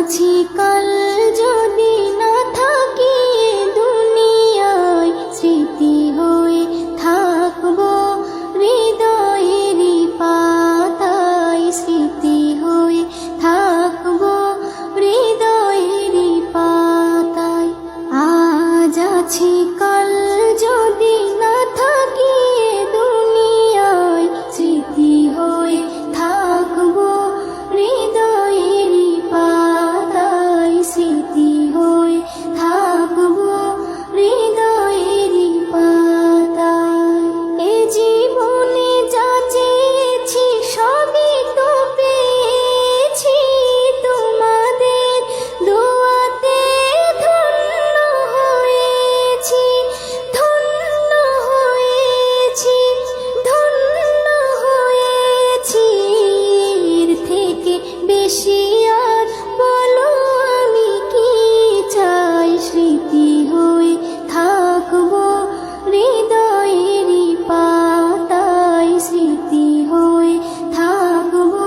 আছি কাল যদি না থাকি দুনিয়ায়, স্মৃতি হয়ে থাকবো হৃদয়েরই পাতায়, স্মৃতি হয়ে থাকবো হৃদয়েরই পাতায়। আজ আছি কাল যদি না থাকি দুনিয়ায়, স্মৃতি হয়ে থাকবো হৃদয়েরই পাতায়, স্মৃতি হয়ে থাকবো হৃদয়েরই পাতায়। এ জীবনে যা চেয়েছি সবই তো পেয়েছি, তোমাদের দোয়াতে ধন্য হয়েছি, ধন্য হয়েছি, ধন্য হয়েছি। এর থেকে বেশি আর বলো আমি কি চাই, স্মৃতি হয়ে থাকবো হৃদয়েরই পাতায়, স্মৃতি হয়ে থাকবো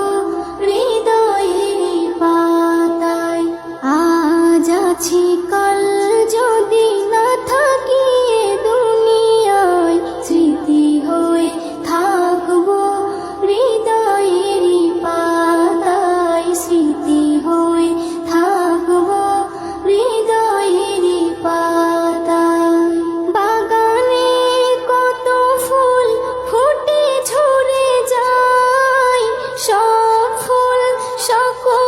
হৃদয়েরই পাতায়। আজ আছি কাল যদি না থাকি দুনিয়ায়, স্মৃতি হয়ে থাকবো হৃদয়েরই পাতায়, স্মৃতি হয়ে থাকবো হৃদয়েরই পাতায়। বাগানে কত ফুল ফুটে ঝরে যায়, সব ফুল সকল